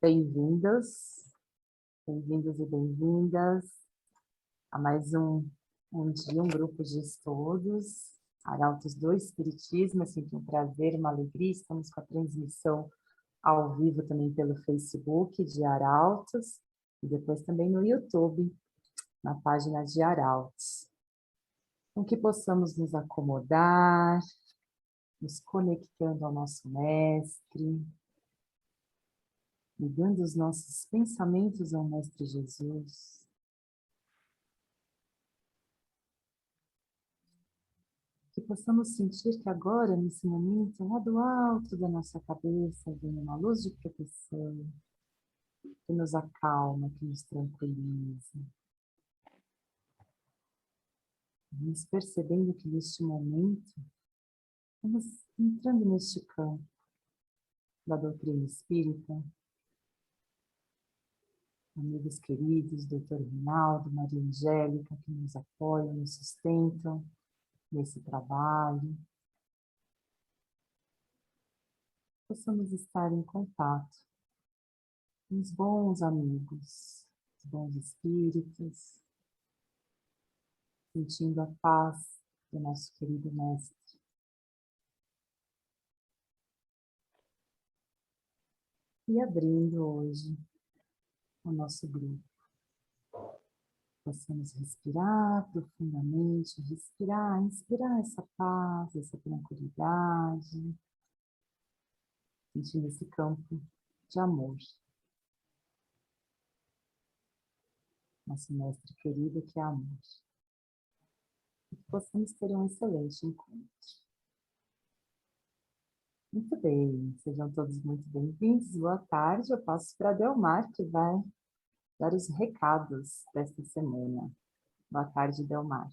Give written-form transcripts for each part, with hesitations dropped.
Bem-vindos, bem-vindos e bem-vindas a mais um grupo de estudos, Arautos do Espiritismo. É sempre um prazer, uma alegria. Estamos com a transmissão ao vivo também pelo Facebook de Arautos e depois também no YouTube, na página de Arautos. Com que possamos nos acomodar, nos conectando ao nosso Mestre, ligando os nossos pensamentos ao Mestre Jesus. Que possamos sentir que agora, nesse momento, lá do alto da nossa cabeça, vem uma luz de proteção, que nos acalma, que nos tranquiliza. Vamos percebendo que neste momento, vamos entrando neste campo da doutrina espírita. Amigos queridos, Dr. Reinaldo, Maria Angélica, que nos apoiam, nos sustentam nesse trabalho. Possamos estar em contato com os bons amigos, os bons espíritos, sentindo a paz do nosso querido Mestre. E abrindo hoje o nosso grupo. Possamos respirar profundamente, inspirar essa paz, essa tranquilidade, sentindo esse campo de amor. Nosso Mestre querido que é amor. E que possamos ter um excelente encontro. Muito bem, sejam todos muito bem-vindos. Boa tarde, eu passo para a Delmar, que vai dar os recados desta semana. Boa tarde, Delmar.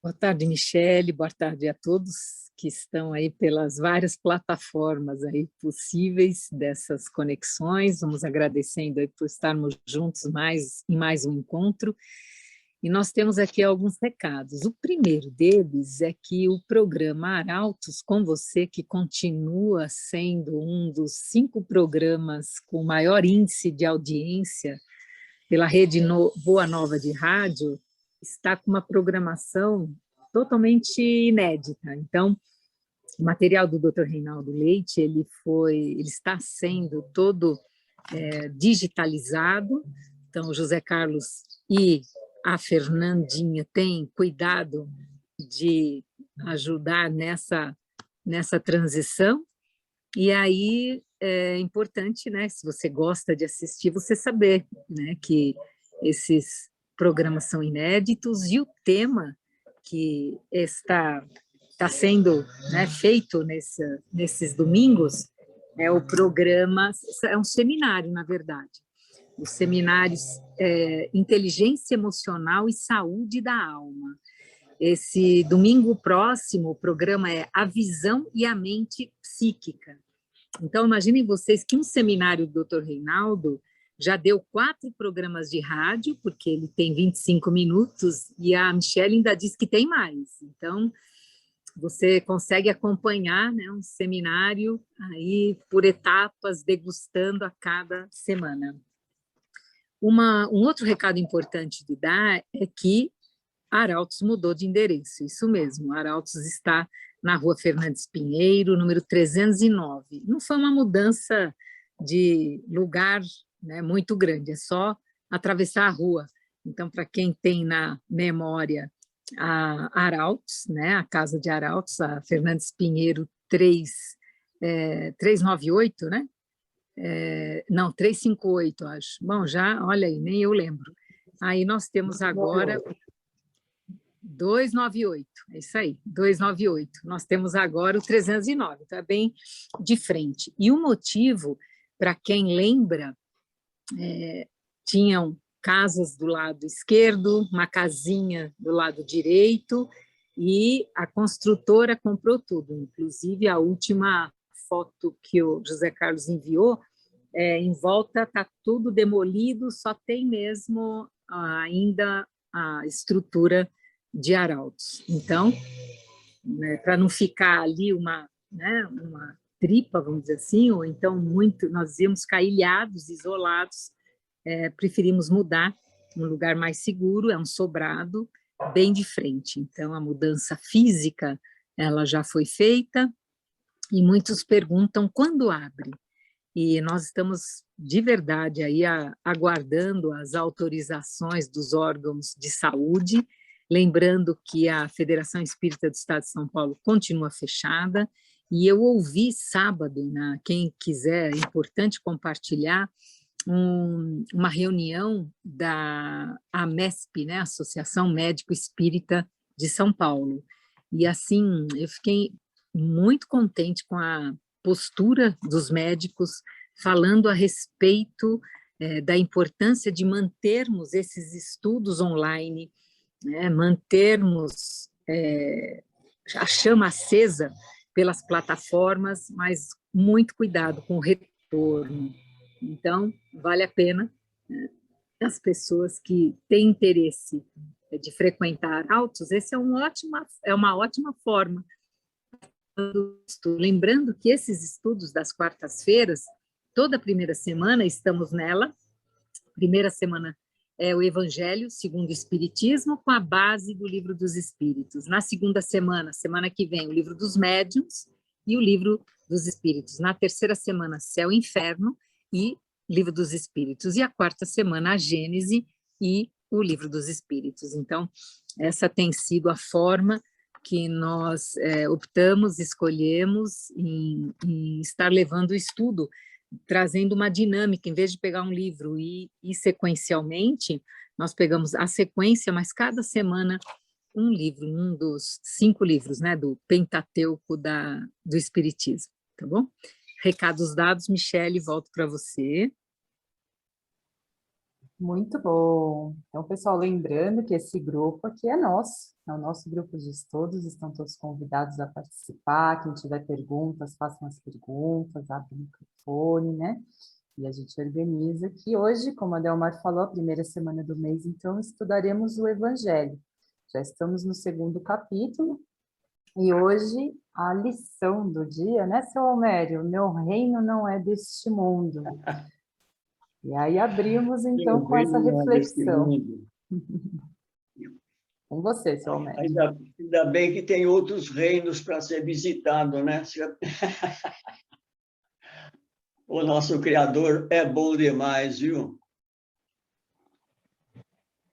Boa tarde, Michele, boa tarde a todos que estão aí pelas várias plataformas aí possíveis dessas conexões. Vamos agradecendo aí por estarmos juntos em mais um encontro. E nós temos aqui alguns recados. O primeiro deles é que o programa Arautos com Você, que continua sendo um dos 5 programas com maior índice de audiência pela rede Boa Nova de Rádio, está com uma programação totalmente inédita. Então, o material do Dr. Reinaldo Leite, ele está sendo todo digitalizado. Então, o José Carlos e a Fernandinha têm cuidado de ajudar nessa transição. E aí é importante, né, se você gosta de assistir, você saber, né, que esses programas são inéditos e o tema que está sendo, né, feito nesses domingos é o programa, é um seminário, na verdade. Os seminários Inteligência Emocional e Saúde da Alma. Esse domingo próximo, o programa é A Visão e a Mente Psíquica. Então, imaginem vocês que um seminário do Dr. Reinaldo já deu 4 programas de rádio, porque ele tem 25 minutos, e a Michele ainda diz que tem mais. Então, você consegue acompanhar, né, um seminário aí por etapas, degustando a cada semana. Um outro recado importante de dar é que Arautos mudou de endereço, isso mesmo, Arautos está na Rua Fernandes Pinheiro, número 309. Não foi uma mudança de lugar, né, muito grande, é só atravessar a rua. Então, para quem tem na memória a Arautos, né, a Casa de Arautos, a Fernandes Pinheiro 398, né? Não, 358, acho. Bom, já, olha aí, nem eu lembro. Aí nós temos agora 298, é isso aí, 298. Nós temos agora o 309, então é bem de frente. E o motivo, para quem lembra, tinham casas do lado esquerdo, uma casinha do lado direito, e a construtora comprou tudo, inclusive a última foto que o José Carlos enviou, em volta está tudo demolido, só tem mesmo ainda a estrutura de Arautos. Então, né, para não ficar ali uma tripa, vamos dizer assim, ou então nós íamos ficar ilhados, isolados, preferimos mudar um lugar mais seguro, é um sobrado, bem de frente. Então, a mudança física, ela já foi feita, e muitos perguntam quando abre. E nós estamos, de verdade, aí aguardando as autorizações dos órgãos de saúde, lembrando que a Federação Espírita do Estado de São Paulo continua fechada, e eu ouvi sábado, quem quiser, é importante compartilhar, uma reunião da AMESP, né, Associação Médico Espírita de São Paulo. E assim, eu fiquei muito contente com a postura dos médicos falando a respeito da importância de mantermos esses estudos online, né, mantermos a chama acesa pelas plataformas, mas muito cuidado com o retorno. Então, vale a pena, né, as pessoas que têm interesse de frequentar autos, essa é uma ótima forma. Lembrando que esses estudos das quartas-feiras, toda primeira semana estamos nela, primeira semana é o Evangelho segundo o Espiritismo, com a base do Livro dos Espíritos. Na segunda semana, semana que vem, o Livro dos Médiuns e o Livro dos Espíritos. Na terceira semana, Céu e Inferno e Livro dos Espíritos. E a quarta semana, a Gênese e o Livro dos Espíritos. Então, essa tem sido a forma que nós optamos, escolhemos em estar levando o estudo, trazendo uma dinâmica, em vez de pegar um livro e sequencialmente, nós pegamos a sequência, mas cada semana um livro, um dos 5 livros, né, do Pentateuco do Espiritismo, tá bom? Recados dados, Michele, volto para você. Muito bom. Então, pessoal, lembrando que esse grupo aqui é nosso, é o nosso grupo de estudos, estão todos convidados a participar, quem tiver perguntas, façam as perguntas, abre o microfone, né? E a gente organiza que hoje, como a Delmar falou, a primeira semana do mês, então, estudaremos o Evangelho. Já estamos no 2º capítulo, e hoje a lição do dia, né, seu Almério? Meu reino não é deste mundo. E aí abrimos, então, com essa reflexão. Com você, seu Almério. Ainda bem que tem outros reinos para ser visitado, né? O nosso Criador é bom demais, viu?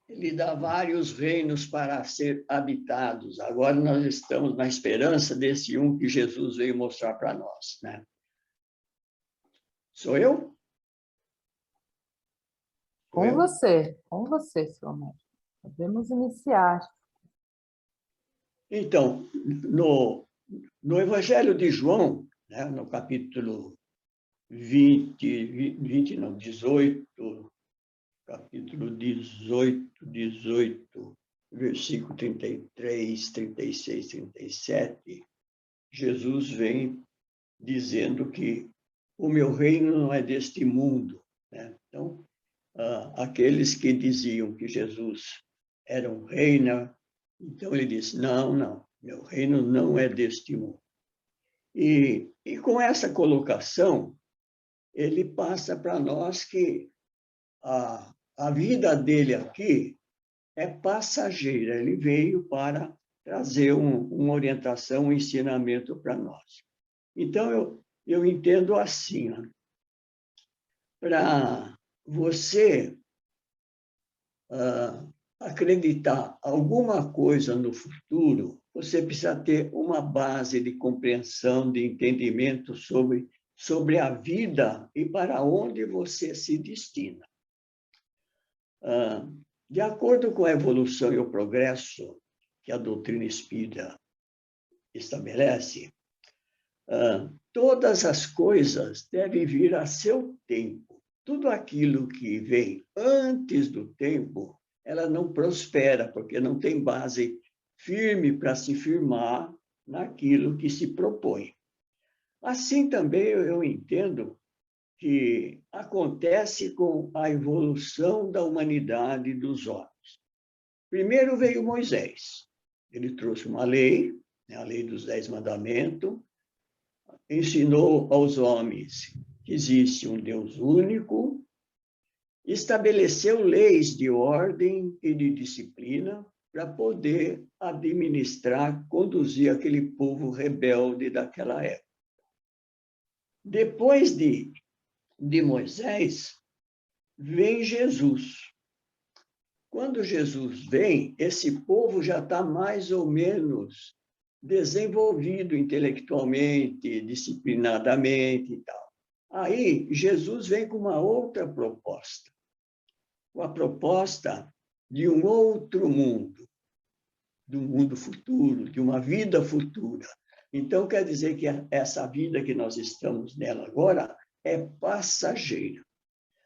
Ele dá vários reinos para ser habitados. Agora nós estamos na esperança desse um que Jesus veio mostrar para nós, né? Sou eu? Com você, seu Almério. Podemos iniciar. Então, no Evangelho de João, né, no capítulo 18, capítulo 18, versículo 33, 36, 37, Jesus vem dizendo que o meu reino não é deste mundo, né? Então, aqueles que diziam que Jesus era um rei, né? Então ele disse, não, meu reino não é deste mundo. E com essa colocação, ele passa para nós que a vida dele aqui é passageira. Ele veio para trazer uma orientação, um ensinamento para nós. Então, eu entendo assim, para você acreditar alguma coisa no futuro, você precisa ter uma base de compreensão, de entendimento sobre a vida e para onde você se destina. De acordo com a evolução e o progresso que a doutrina espírita estabelece, todas as coisas devem vir a seu tempo. Tudo aquilo que vem antes do tempo, ela não prospera, porque não tem base firme para se firmar naquilo que se propõe. Assim também eu entendo que acontece com a evolução da humanidade dos homens. Primeiro veio Moisés. Ele trouxe uma lei, a lei dos 10 mandamentos, ensinou aos homens que existe um Deus único, estabeleceu leis de ordem e de disciplina para poder administrar, conduzir aquele povo rebelde daquela época. Depois de Moisés, vem Jesus. Quando Jesus vem, esse povo já está mais ou menos desenvolvido intelectualmente, disciplinadamente e tal. Aí, Jesus vem com uma outra proposta, com a proposta de um outro mundo, do mundo futuro, de uma vida futura. Então, quer dizer que essa vida que nós estamos nela agora é passageira.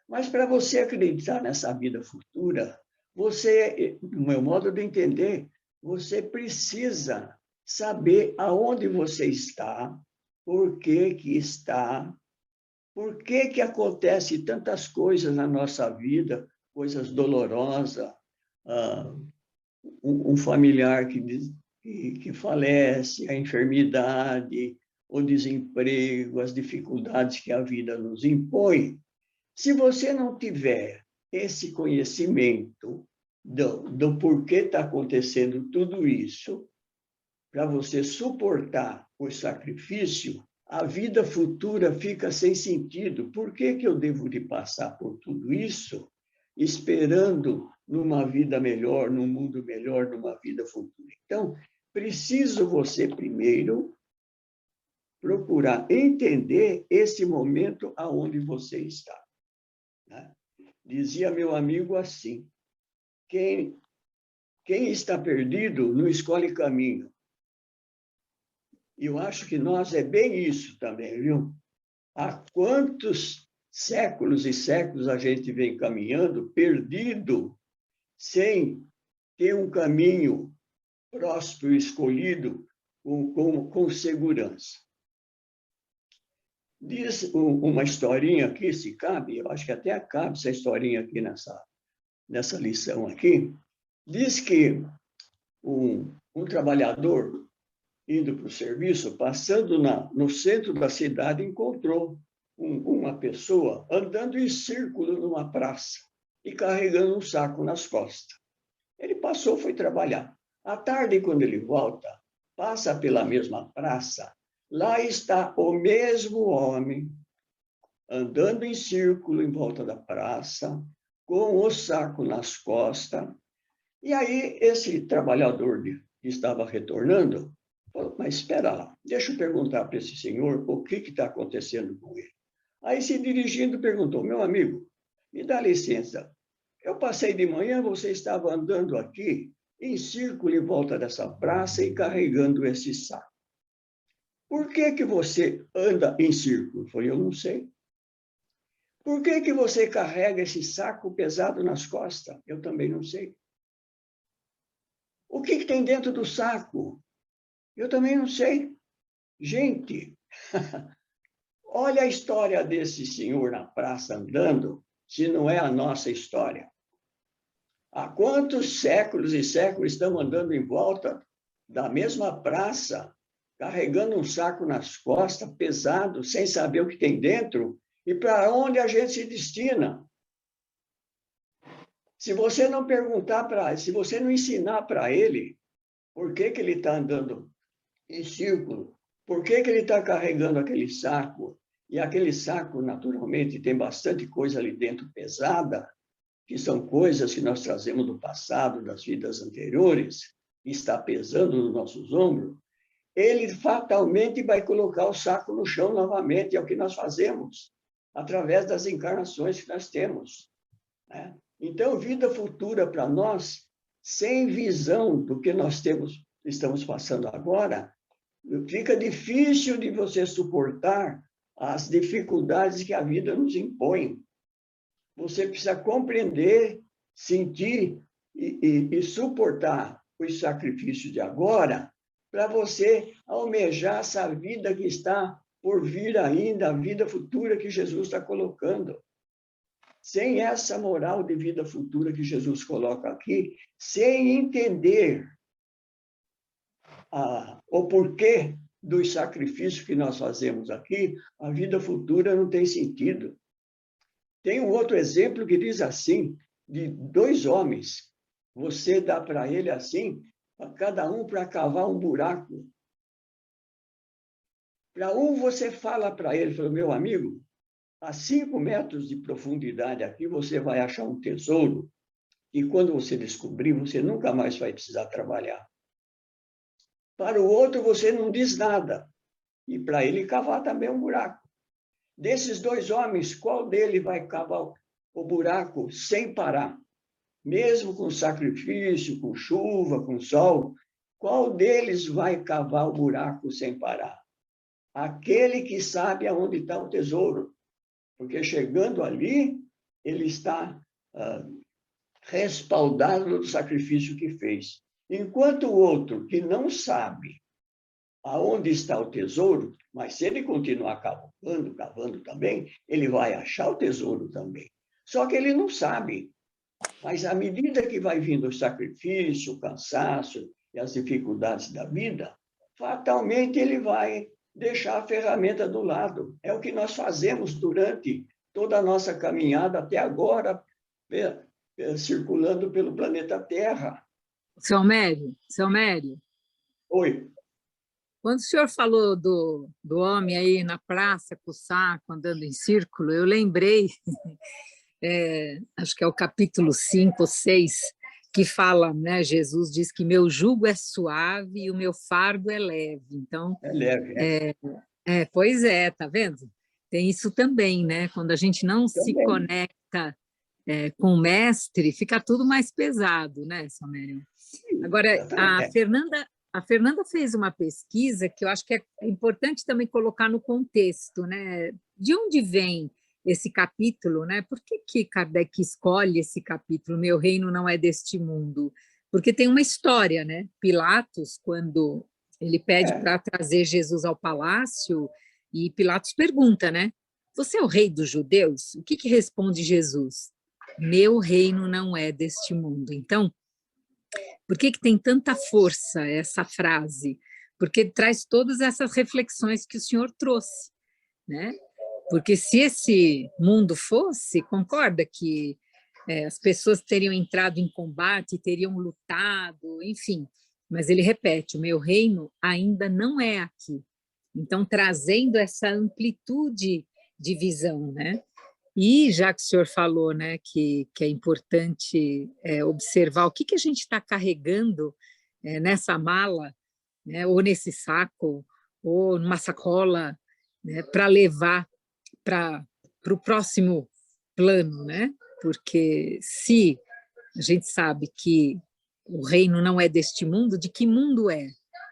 Mas para você acreditar nessa vida futura, você, no meu modo de entender, você precisa saber aonde você está, por que que está, por que que acontece tantas coisas na nossa vida, coisas dolorosas, um familiar que falece, a enfermidade, o desemprego, as dificuldades que a vida nos impõe. Se você não tiver esse conhecimento do porquê está acontecendo tudo isso, para você suportar o sacrifício, a vida futura fica sem sentido. Por que que eu devo de passar por tudo isso, esperando numa vida melhor, num mundo melhor, numa vida futura? Então, preciso você primeiro procurar entender esse momento aonde você está. Dizia meu amigo assim, quem está perdido não escolhe caminho. E eu acho que nós é bem isso também, viu? Há quantos séculos e séculos a gente vem caminhando, perdido, sem ter um caminho próspero, escolhido, com segurança. Diz uma historinha aqui, se cabe, eu acho que até cabe essa historinha aqui nessa lição aqui. Diz que um trabalhador indo para o serviço, passando no centro da cidade, encontrou uma pessoa andando em círculo numa praça e carregando um saco nas costas. Ele passou, foi trabalhar. À tarde, quando ele volta, passa pela mesma praça, lá está o mesmo homem, andando em círculo em volta da praça, com o saco nas costas. E aí, esse trabalhador que estava retornando, falou, mas espera lá, deixa eu perguntar para esse senhor o que está acontecendo com ele. Aí, se dirigindo, perguntou, meu amigo, me dá licença, eu passei de manhã, você estava andando aqui, em círculo em volta dessa praça e carregando esse saco. Por que que você anda em círculo? Eu falei, eu não sei. Por que que você carrega esse saco pesado nas costas? Eu também não sei. O que tem dentro do saco? Eu também não sei. Gente, olha a história desse senhor na praça andando, se não é a nossa história. Há quantos séculos e séculos estamos andando em volta da mesma praça, carregando um saco nas costas, pesado, sem saber o que tem dentro, e para onde a gente se destina? Se você não perguntar para ele, se você não ensinar para ele por que que ele está andando em círculo, por que que ele está carregando aquele saco, e aquele saco, naturalmente, tem bastante coisa ali dentro pesada, que são coisas que nós trazemos do passado, das vidas anteriores, que está pesando nos nossos ombros, ele fatalmente vai colocar o saco no chão novamente, é o que nós fazemos, através das encarnações que nós temos, né? Então, vida futura para nós, sem visão do que nós estamos passando agora, fica difícil de você suportar as dificuldades que a vida nos impõe. Você precisa compreender, sentir e suportar os sacrifícios de agora para você almejar essa vida que está por vir ainda, a vida futura que Jesus está colocando. Sem essa moral de vida futura que Jesus coloca aqui, sem entender o porquê dos sacrifícios que nós fazemos aqui, a vida futura não tem sentido. Tem um outro exemplo que diz assim, de 2 homens. Você dá para ele assim, para cada um para cavar um buraco. Para um, você fala para ele, fala, meu amigo, a 5 metros de profundidade aqui, você vai achar um tesouro e quando você descobrir, você nunca mais vai precisar trabalhar. Para o outro, você não diz nada. E para ele cavar também um buraco. Desses 2 homens, qual dele vai cavar o buraco sem parar? Mesmo com sacrifício, com chuva, com sol, qual deles vai cavar o buraco sem parar? Aquele que sabe aonde está o tesouro. Porque chegando ali, ele está respaldado no sacrifício que fez. Enquanto o outro, que não sabe aonde está o tesouro, mas se ele continuar cavando também, ele vai achar o tesouro também. Só que ele não sabe. Mas à medida que vai vindo o sacrifício, o cansaço e as dificuldades da vida, fatalmente ele vai deixar a ferramenta do lado. É o que nós fazemos durante toda a nossa caminhada até agora, circulando pelo planeta Terra. Seu Mério, Oi. quando o senhor falou do homem aí na praça com o saco, andando em círculo, eu lembrei, acho que é o capítulo 5 ou 6, que fala, né, Jesus diz que meu jugo é suave e o meu fardo é leve. Então, é leve. Pois é, tá vendo? Tem isso também, né? Quando a gente não se conecta com o mestre, fica tudo mais pesado, né, Somério? Agora, a Fernanda fez uma pesquisa que eu acho que é importante também colocar no contexto, né? De onde vem esse capítulo, né? Por que Kardec escolhe esse capítulo, Meu Reino Não É Deste Mundo? Porque tem uma história, né? Pilatos, quando ele pede para trazer Jesus ao palácio, e Pilatos pergunta, né? Você é o rei dos judeus? O que responde Jesus? Meu reino não é deste mundo. Então, por que tem tanta força essa frase? Porque traz todas essas reflexões que o senhor trouxe, né? Porque se esse mundo fosse, concorda que as pessoas teriam entrado em combate, teriam lutado, enfim. Mas ele repete, o meu reino ainda não é aqui. Então, trazendo essa amplitude de visão, né? E já que o senhor falou, né, que é importante observar o que a gente está carregando nessa mala, né, ou nesse saco, ou numa sacola, né, para levar para o próximo plano, né? Porque se a gente sabe que o reino não é deste mundo, de que mundo é?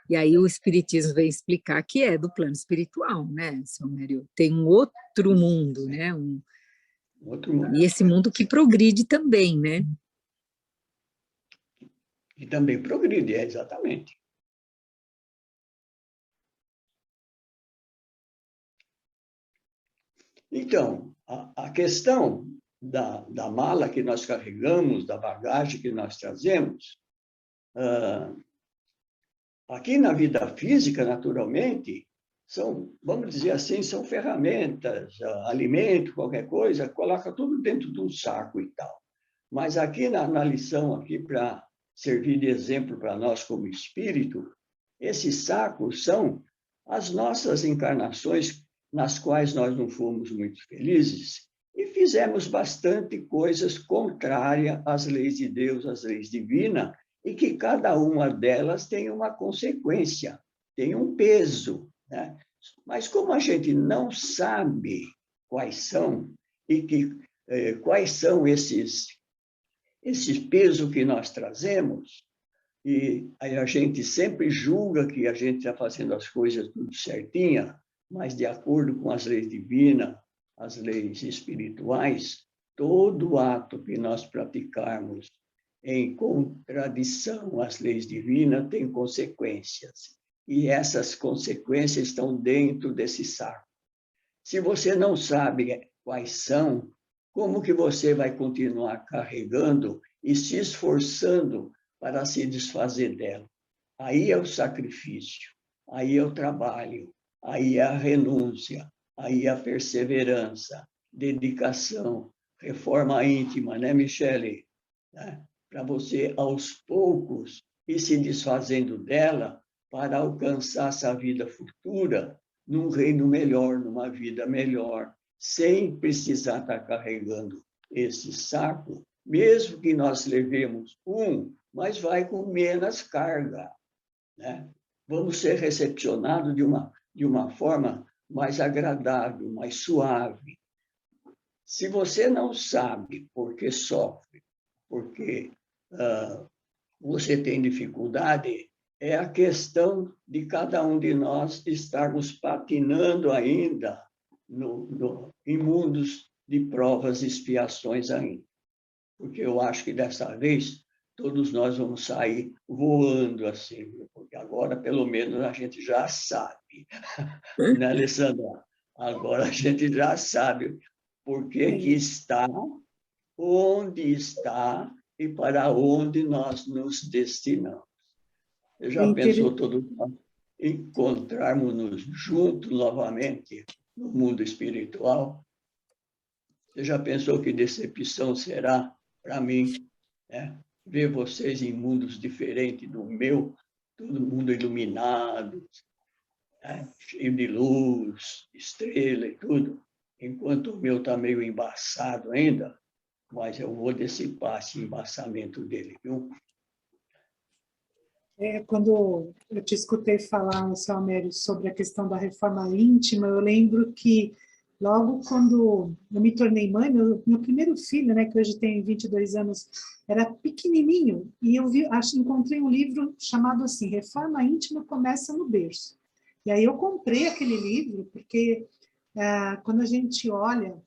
E aí o Espiritismo vem explicar que é do plano espiritual, né, seu Mério? Tem um outro mundo, né? Outro mundo. E esse mundo que progride também, né? E também progride, exatamente. Então, a questão da mala que nós carregamos, da bagagem que nós trazemos, aqui na vida física, naturalmente, vamos dizer assim, são ferramentas, alimento, qualquer coisa, coloca tudo dentro de um saco e tal. Mas aqui na lição, aqui para servir de exemplo para nós como espírito, esses sacos são as nossas encarnações nas quais nós não fomos muito felizes e fizemos bastante coisas contrárias às leis de Deus, às leis divinas, e que cada uma delas tem uma consequência, tem um peso, né? Mas como a gente não sabe quais são quais são esses pesos que nós trazemos, e aí a gente sempre julga que a gente está fazendo as coisas tudo certinha, mas de acordo com as leis divinas, as leis espirituais, todo ato que nós praticarmos em contradição às leis divinas tem consequências. E essas consequências estão dentro desse saco. Se você não sabe quais são, como que você vai continuar carregando e se esforçando para se desfazer dela? Aí é o sacrifício. aí é o trabalho, aí é a renúncia, aí é a perseverança, dedicação, reforma íntima, né, Michele? Né? Para você, aos poucos, ir se desfazendo dela para alcançar essa vida futura num reino melhor, numa vida melhor, sem precisar estar carregando esse saco, mesmo que nós levemos mas vai com menos carga, né? Vamos ser recepcionados de uma forma mais agradável, mais suave. Se você não sabe por que sofre, porque você tem dificuldade, é a questão de cada um de nós estarmos patinando ainda em mundos de provas e expiações ainda. Porque eu acho que dessa vez todos nós vamos sair voando assim, porque agora pelo menos a gente já sabe, né, Alessandra? Agora a gente já sabe por que está, onde está e para onde nós nos destinamos. Você já pensou todos nós encontrarmos-nos juntos novamente no mundo espiritual? Você já pensou que decepção será para mim, né? Ver vocês em mundos diferentes do meu, todo mundo iluminado, né? Cheio de luz, estrela e tudo, enquanto o meu está meio embaçado ainda, mas eu vou dissipar esse embaçamento dele, viu? Quando eu te escutei falar, seu Amério, sobre a questão da reforma íntima, eu lembro que logo quando eu me tornei mãe, meu primeiro filho, né, que hoje tem 22 anos, era pequenininho, e eu encontrei um livro chamado assim, Reforma Íntima Começa no Berço. E aí eu comprei aquele livro, porque quando a gente olha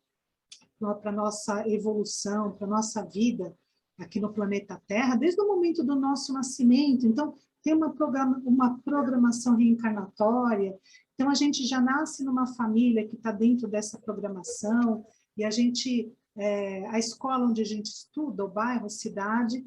para a nossa evolução, para a nossa vida aqui no planeta Terra, desde o momento do nosso nascimento, então tem uma programação reencarnatória, então a gente já nasce numa família que está dentro dessa programação, e a gente, a escola onde a gente estuda, o bairro, a cidade,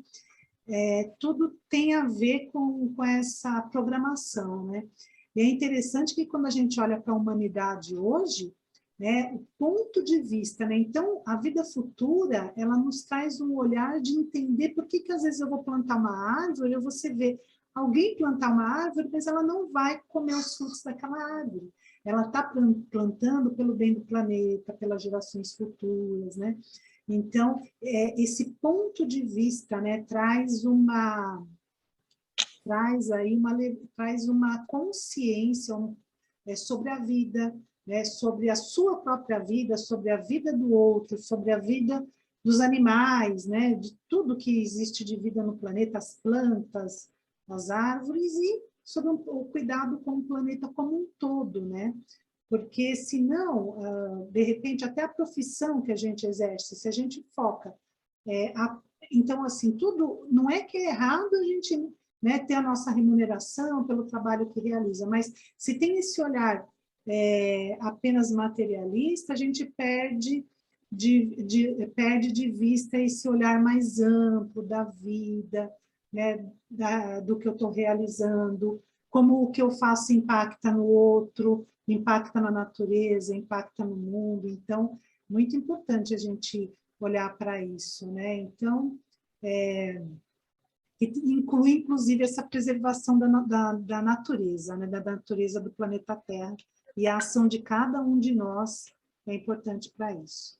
tudo tem a ver com essa programação, né? E é interessante que quando a gente olha para a humanidade hoje, né, o ponto de vista, né? Então, a vida futura, ela nos traz um olhar de entender por que às vezes eu vou plantar uma árvore, ou você vê alguém plantar uma árvore, mas ela não vai comer os frutos daquela árvore. Ela está plantando pelo bem do planeta, pelas gerações futuras, né? Então, esse ponto de vista, né, traz uma consciência sobre a vida, né, sobre a sua própria vida, sobre a vida do outro, sobre a vida dos animais, né, de tudo que existe de vida no planeta, as plantas, as árvores, e sobre o cuidado com o planeta como um todo, né? Porque senão, de repente, até a profissão que a gente exerce, se a gente foca, então, assim, tudo, não é que é errado a gente, né, ter a nossa remuneração pelo trabalho que realiza, mas se tem esse olhar apenas materialista, a gente perde de vista esse olhar mais amplo da vida, né, do que eu estou realizando, como o que eu faço impacta no outro, impacta na natureza, impacta no mundo. Então, muito importante a gente olhar para isso, né? Então, inclui, inclusive, essa preservação da natureza, né? Da natureza do planeta Terra, e a ação de cada um de nós é importante para isso.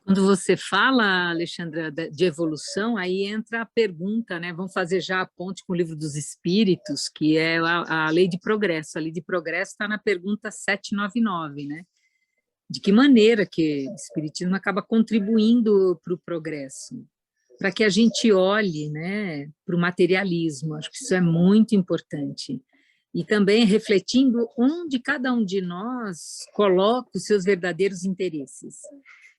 Quando você fala, Alexandra, de evolução, aí entra a pergunta, né? Vamos fazer já a ponte com o Livro dos Espíritos, que é a lei de progresso. A lei de progresso está na pergunta 799, né? De que maneira que o Espiritismo acaba contribuindo para o progresso? Para que a gente olhe, né, para o materialismo. Acho que isso é muito importante. E também refletindo onde cada um de nós coloca os seus verdadeiros interesses.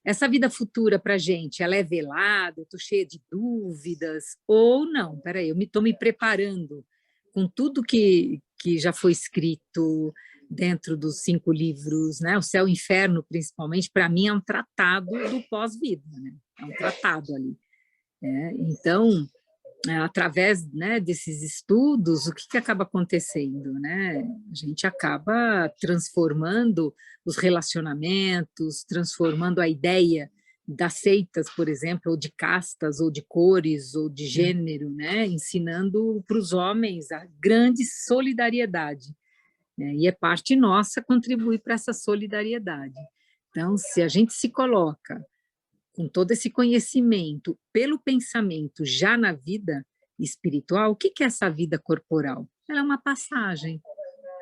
Essa vida futura para a gente, ela é velada, eu estou cheia de dúvidas, ou não? Peraí, eu estou me preparando com tudo que já foi escrito dentro dos 5 livros, né? O Céu e o Inferno, principalmente, para mim é um tratado do pós-vida, né? É um tratado ali. Então, através, né, desses estudos, o que acaba acontecendo, né? A gente acaba transformando os relacionamentos, transformando a ideia das seitas, por exemplo, ou de castas, ou de cores, ou de gênero, né? Ensinando para os homens a grande solidariedade, né? E é parte nossa contribuir para essa solidariedade. Então, se a gente se coloca com todo esse conhecimento pelo pensamento já na vida espiritual, o que é essa vida corporal? Ela é uma passagem.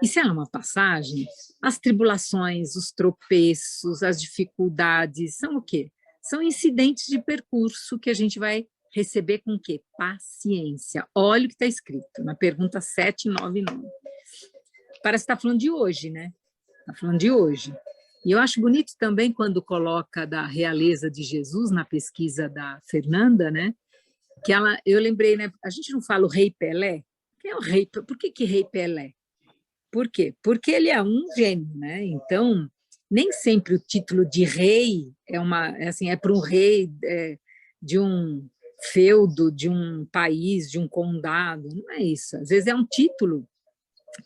E se ela é uma passagem, as tribulações, os tropeços, as dificuldades, são o quê? São incidentes de percurso que a gente vai receber com o quê? Paciência. Olha o que está escrito na pergunta 799. Parece que está falando de hoje, né? Está falando de hoje. E eu acho bonito também quando coloca da realeza de Jesus na pesquisa da Fernanda, né? Que ela, eu lembrei, né? A gente não fala o rei Pelé? Quem é o rei? Por que rei Pelé? Por quê? Porque ele é um gênio, né? Então, nem sempre o título de rei é para um rei de um feudo, de um país, de um condado. Não é isso. Às vezes é um título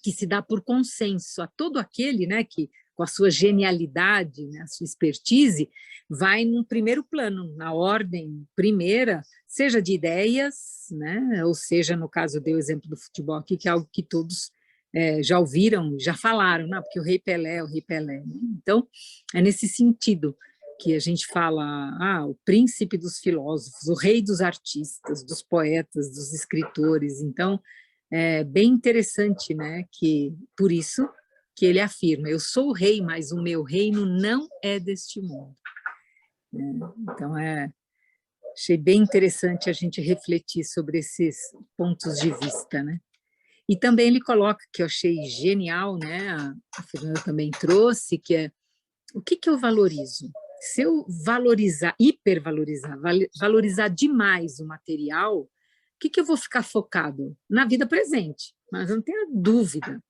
que se dá por consenso a todo aquele, né, que com a sua genialidade, né, a sua expertise, vai num primeiro plano, na ordem primeira, seja de ideias, né, ou seja, no caso, eu dei o exemplo do futebol aqui, que é algo que todos já ouviram, já falaram, não, porque o Rei Pelé é o Rei Pelé. Né? Então, é nesse sentido que a gente fala, o príncipe dos filósofos, o rei dos artistas, dos poetas, dos escritores. Então, é bem interessante, né, que por isso que ele afirma, eu sou o rei, mas o meu reino não é deste mundo. Então, achei bem interessante a gente refletir sobre esses pontos de vista, né? E também ele coloca, que eu achei genial, né, a Fernanda também trouxe, que é, o que eu valorizo? Se eu valorizar, hipervalorizar, valorizar demais o material, o que eu vou ficar focado? Na vida presente, mas eu não tenho dúvida.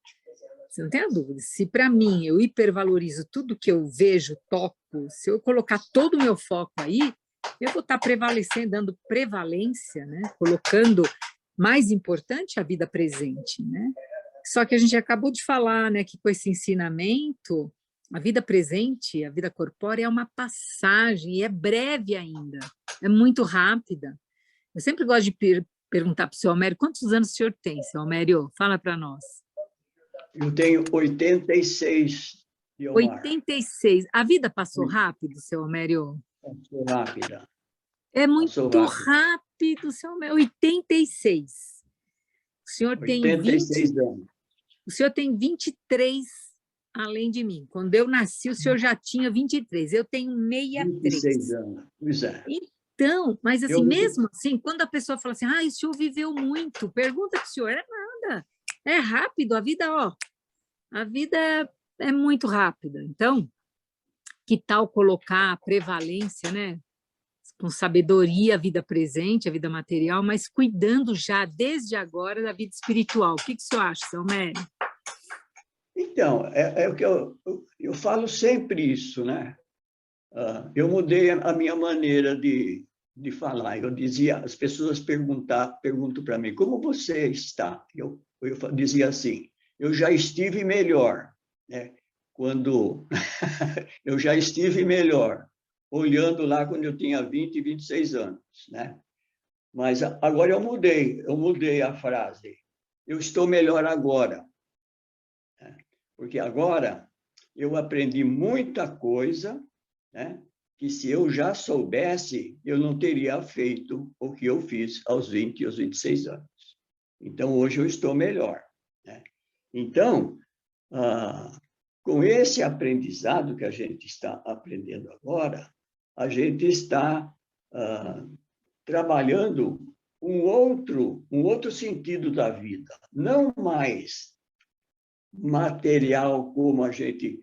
Você não tem a dúvida. Se para mim eu hipervalorizo tudo que eu vejo, toco, se eu colocar todo o meu foco aí, eu vou estar prevalecendo, dando prevalência, né? Colocando mais importante a vida presente, né? Só que a gente acabou de falar, né, que com esse ensinamento, a vida presente, a vida corpórea é uma passagem, e é breve ainda, é muito rápida. Eu sempre gosto de perguntar para o seu Homério, quantos anos o senhor tem, seu Homério? Fala para nós. Eu tenho 86, Guiomar. 86. A vida passou rápido, seu Homério? Passou rápida. É muito rápido, seu Homério. 86. O senhor 86 anos. O senhor tem 23 além de mim. Quando eu nasci, o senhor já tinha 23. Eu tenho 63. 26 anos, pois é. Então, mas assim, mesmo assim, quando a pessoa fala assim, o senhor viveu muito, pergunta para o senhor, é nada. É rápido, a vida, a vida é muito rápida. Então, que tal colocar a prevalência, né? Com sabedoria a vida presente, a vida material, mas cuidando já, desde agora, da vida espiritual. O que o senhor acha, seu Homério? Então, é o que eu falo sempre isso, né? Eu mudei a minha maneira de falar. Eu dizia, as pessoas perguntam para mim, como você está? Eu dizia assim, eu já estive melhor, né? Quando eu já estive melhor, olhando lá quando eu tinha 20, 26 anos, né? Mas agora eu mudei a frase. Eu estou melhor agora. Porque agora eu aprendi muita coisa, né? Que se eu já soubesse, eu não teria feito o que eu fiz aos 20 e aos 26 anos. Então, hoje eu estou melhor, né? Então, com esse aprendizado que a gente está aprendendo agora, a gente está trabalhando um outro sentido da vida, não mais material como a gente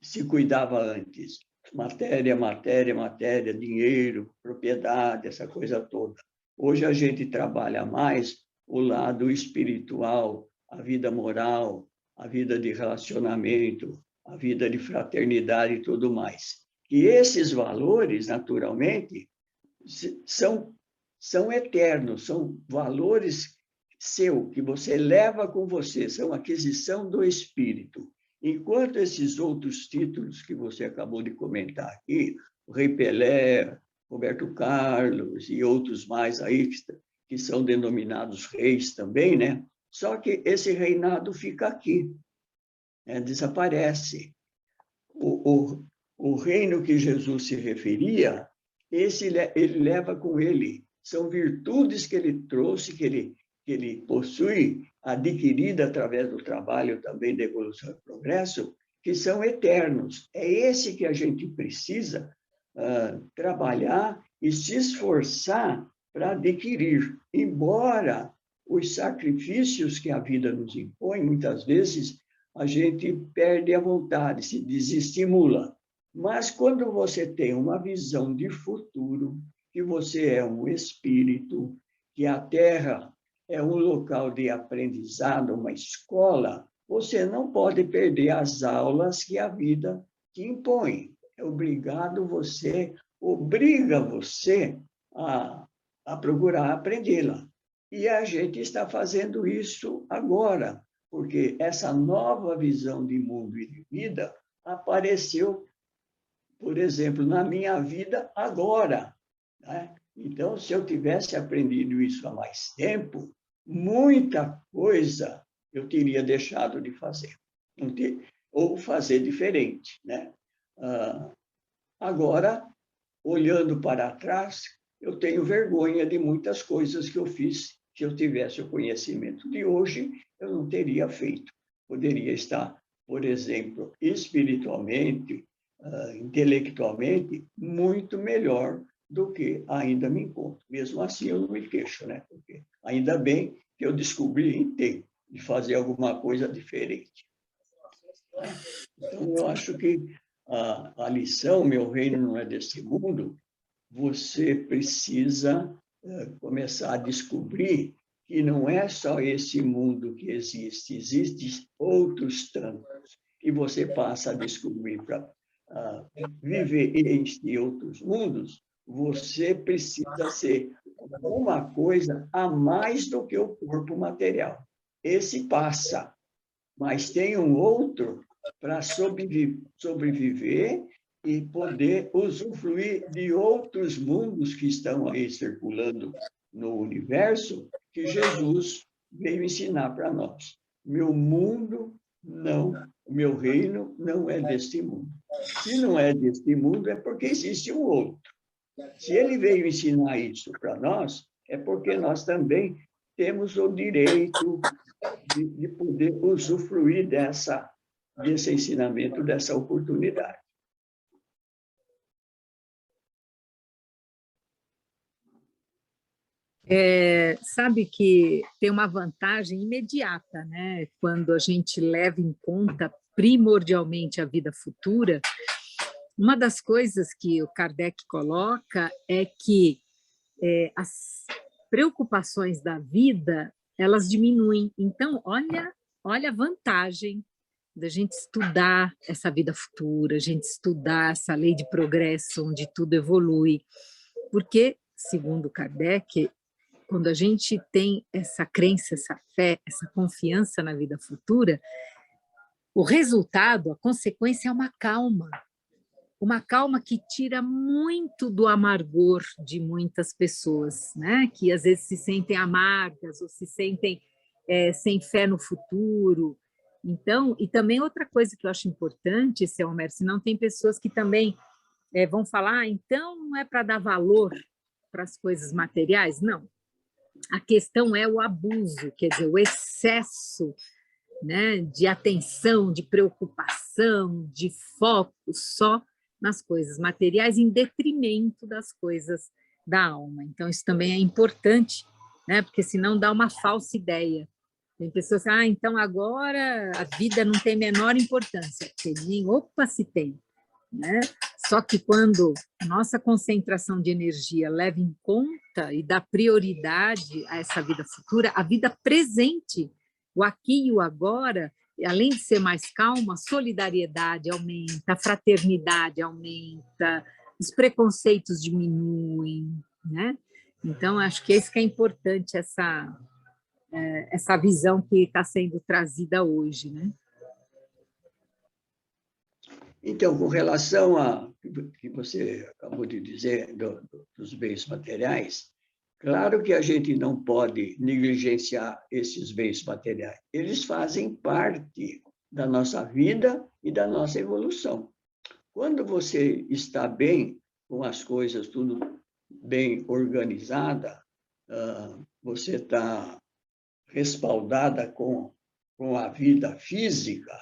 se cuidava antes. Matéria, matéria, matéria, dinheiro, propriedade, essa coisa toda. Hoje a gente trabalha mais o lado espiritual, a vida moral, a vida de relacionamento, a vida de fraternidade e tudo mais. E esses valores, naturalmente, são eternos, são valores seu, que você leva com você, são aquisição do espírito. Enquanto esses outros títulos que você acabou de comentar aqui, o Rei Pelé, Roberto Carlos e outros mais aí, que são denominados reis também, né? Só que esse reinado fica aqui, né? Desaparece. O reino que Jesus se referia, ele leva com ele. São virtudes que ele trouxe, que ele possui, adquirida através do trabalho também da evolução e progresso, que são eternos. É esse que a gente precisa trabalhar e se esforçar para adquirir. Embora os sacrifícios que a vida nos impõe, muitas vezes a gente perde a vontade, se desestimula. Mas quando você tem uma visão de futuro, que você é um espírito, que a Terra é um local de aprendizado, uma escola, você não pode perder as aulas que a vida te impõe. Obriga você a procurar aprendê-la. E a gente está fazendo isso agora, porque essa nova visão de mundo e de vida apareceu, por exemplo, na minha vida agora, né? Então, se eu tivesse aprendido isso há mais tempo, muita coisa eu teria deixado de fazer, ou fazer diferente, né? Agora, olhando para trás, eu tenho vergonha de muitas coisas que eu fiz. Se eu tivesse o conhecimento de hoje, eu não teria feito. Poderia estar, por exemplo, espiritualmente, intelectualmente, muito melhor do que ainda me encontro. Mesmo assim, eu não me queixo, né? Porque ainda bem que eu descobri em tempo de fazer alguma coisa diferente. Então, eu acho que a lição, meu reino não é deste mundo, você precisa começar a descobrir que não é só esse mundo que existe, existem outros tantos. E você passa a descobrir para viver em outros mundos, você precisa ser alguma coisa a mais do que o corpo material. Esse passa, mas tem um outro para sobreviver e poder usufruir de outros mundos que estão aí circulando no universo, que Jesus veio ensinar para nós. Meu mundo não, o meu reino não é deste mundo. Se não é deste mundo, é porque existe um outro. Se ele veio ensinar isso para nós, é porque nós também temos o direito de poder usufruir desse ensinamento, dessa oportunidade. Sabe que tem uma vantagem imediata, né? Quando a gente leva em conta primordialmente a vida futura. Uma das coisas que o Kardec coloca é que as preocupações da vida, elas diminuem. Então, olha a vantagem da gente estudar essa vida futura, a gente estudar essa lei de progresso, onde tudo evolui. Porque, segundo Kardec, quando a gente tem essa crença, essa fé, essa confiança na vida futura, o resultado, a consequência é uma calma que tira muito do amargor de muitas pessoas, né? Que às vezes se sentem amargas ou se sentem sem fé no futuro. Então, e também outra coisa que eu acho importante, seu Homer, senão tem pessoas que também vão falar, então não é para dar valor para as coisas materiais? Não. A questão é o abuso, quer dizer, o excesso, né, de atenção, de preocupação, de foco só nas coisas materiais, em detrimento das coisas da alma. Então, isso também é importante, né, porque senão dá uma falsa ideia. Tem pessoas que então agora a vida não tem menor importância. Opa, se tem. Né? Só que quando nossa concentração de energia leva em conta e dá prioridade a essa vida futura, a vida presente, o aqui e o agora, além de ser mais calma, a solidariedade aumenta, a fraternidade aumenta, os preconceitos diminuem, né? Então, acho que isso que é importante, essa visão que está sendo trazida hoje, né? Então, com relação a que você acabou de dizer dos bens materiais, claro que a gente não pode negligenciar esses bens materiais. Eles fazem parte da nossa vida e da nossa evolução. Quando você está bem, com as coisas tudo bem organizada, você está respaldada com a vida física,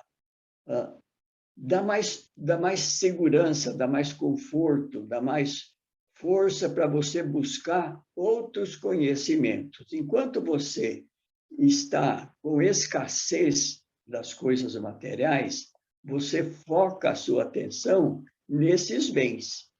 dá mais segurança, dá mais conforto, dá mais força para você buscar outros conhecimentos. Enquanto você está com escassez das coisas materiais, você foca a sua atenção nesses bens.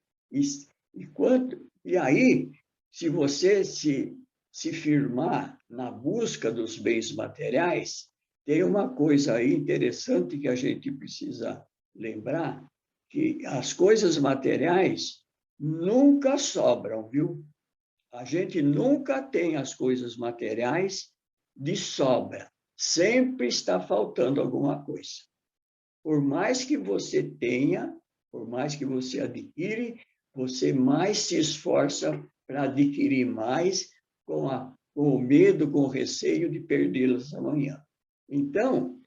E aí, se você se firmar na busca dos bens materiais, tem uma coisa aí interessante que a gente precisa lembrar, que as coisas materiais nunca sobram, viu? A gente nunca tem as coisas materiais de sobra. Sempre está faltando alguma coisa. Por mais que você tenha, por mais que você adquire, você mais se esforça para adquirir mais com o medo, com o receio de perdê-las amanhã. Então,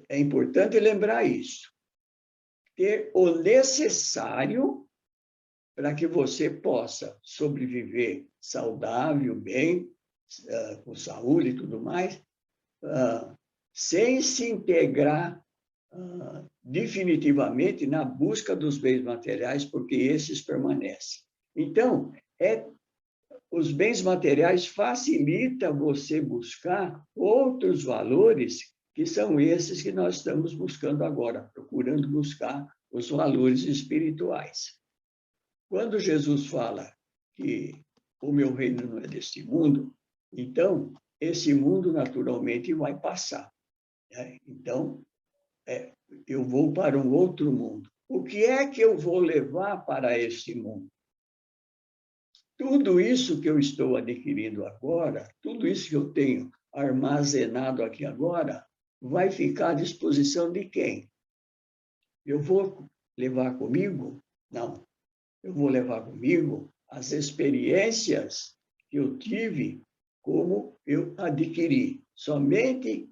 é importante lembrar isso. Ter o necessário para que você possa sobreviver saudável, bem, com saúde e tudo mais, sem se integrar definitivamente na busca dos bens materiais, porque esses permanecem. Então, os bens materiais facilitam você buscar outros valores que são esses que nós estamos buscando agora, procurando buscar os valores espirituais. Quando Jesus fala que o meu reino não é deste mundo, então, esse mundo naturalmente vai passar. Né? Então, eu vou para um outro mundo. O que é que eu vou levar para este mundo? Tudo isso que eu estou adquirindo agora, tudo isso que eu tenho armazenado aqui agora, vai ficar à disposição de quem? Eu vou levar comigo? Não. Eu vou levar comigo as experiências que eu tive, como eu adquiri. Somente